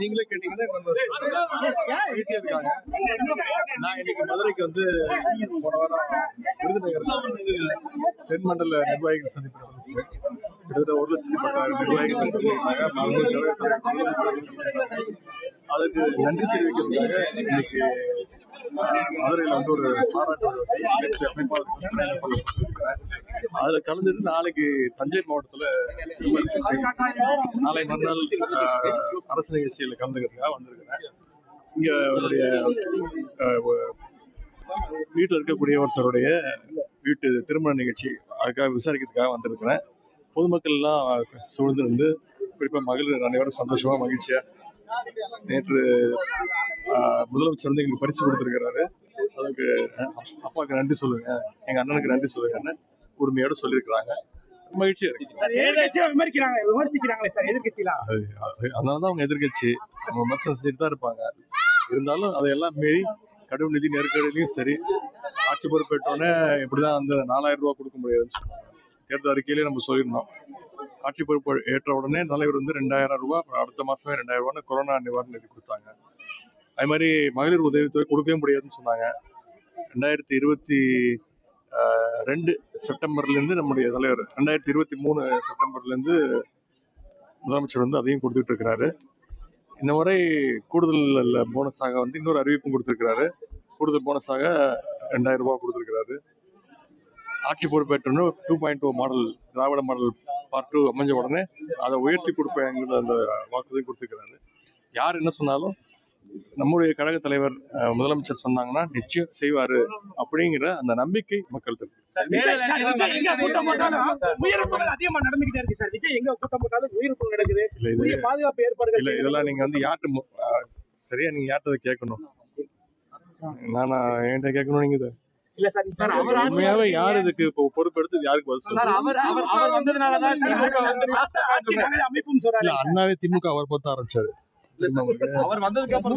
நீங்களே கேட்டீங்கன்னா நான் இன்னைக்கு மதுரைக்கு வந்து போன வாரம் விருதுநகர் தென்மண்டல நிர்வாகிகள் சந்திப்பு நடந்துச்சு. கிட்டத்தட்ட 1,10,000 நிர்வாகிகள் அதுக்கு நன்றி தெரிவிக்கிறதுக்காக இன்னைக்கு மதுரையில வந்து ஒரு பாராட்டு அதுல கலந்துட்டு நாளைக்கு தஞ்சை மாவட்டத்துல நாளை மறுநாள் அரசு நிகழ்ச்சியில கலந்துக்கிறதுக்காக வந்திருக்கிறேன். இங்க அவருடைய வீட்டில் இருக்கக்கூடிய ஒருத்தருடைய வீட்டு திருமண நிகழ்ச்சி அதுக்காக விசாரிக்கிறதுக்காக வந்திருக்கிறேன். பொதுமக்கள் எல்லாம் சூழ்ந்து குறிப்பா மகளிர் அனைவரும் சந்தோஷமா மகிழ்ச்சியா நேற்று முதலமைச்சர் வந்து எங்களுக்கு பரிசு கொடுத்திருக்கிறாரு. அதுக்கு அப்பாவுக்கு நன்றி சொல்லுங்க, எங்க அண்ணனுக்கு நன்றி சொல்லுங்கன்னு உரிமையோட சொல்லியிருக்கிறாங்க. மகிழ்ச்சியா இருக்கு. அதனாலதான் அவங்க எதிர்கட்சி அவங்க விமர்சனம் செஞ்சுட்டு தான் இருப்பாங்க. இருந்தாலும் அதையெல்லாம் மீறி கடும் நிதி நெருக்கடியிலையும் சரி ஆட்சி பொறுப்பேற்றோன்னே இப்படிதான் அந்த 4,000 ரூபாய் கொடுக்க முடியாதுன்னு சொன்னாங்க. தேர்தல் அறிக்கையிலேயே நம்ம சொல்லியிருந்தோம். ஆட்சி பொறுப்பு ஏற்ற உடனே தலைவர் வந்து 2,000 ரூபாய், அடுத்த மாசமே 2,000 ரூபாய் கொரோனா நிவாரண நிதி கொடுத்தாங்க. அது மாதிரி மகளிர் உதவித்தொகை கொடுக்கவே முடியாதுன்னு சொன்னாங்க. 2022 செப்டம்பர்ல இருந்து நம்முடைய தலைவர் 2023 செப்டம்பர்ல இருந்து முதலமைச்சர் வந்து அதையும் கொடுத்துட்டு இருக்கிறாரு. இந்த முறை கூடுதல் போனஸாக வந்து இன்னொரு அறிவிப்பும் கொடுத்திருக்கிறாரு. கூடுதல் போனஸாக 2,000 ரூபாய் கொடுத்திருக்கிறாரு. ஆட்சி பொறுப்பேற்றணும் 2.0 மாடல் திராவிட மாடல் பார்ட் 2 அமைஞ்ச உடனே அதை உயர்த்தி கொடுப்பேங்கிற அந்த வாக்குறுதி கொடுத்துருக்கிறாரு. யார் என்ன சொன்னாலும் நம்முடைய கழக தலைவர் முதலமைச்சர் சொன்னாங்கன்னா நிச்சயம் செய்வாரு அப்படிங்கிற அந்த நம்பிக்கை மக்கள் இருக்கு. இதெல்லாம் நீங்க வந்து யார்கிட்ட சரியா நீங்க யார்கிட்ட கேட்கணும், நானா என்கிட்ட கேட்கணும். நீங்க உண்மையாவே யாரு இதுக்கு பொறுப்பெடுத்து யாருக்கு பதில் சொல்லுங்க? அண்ணாவே திமுக அவர் பொறுத்த ஆரம்பிச்சாரு. அவர் வந்ததுக்கு அப்புறம்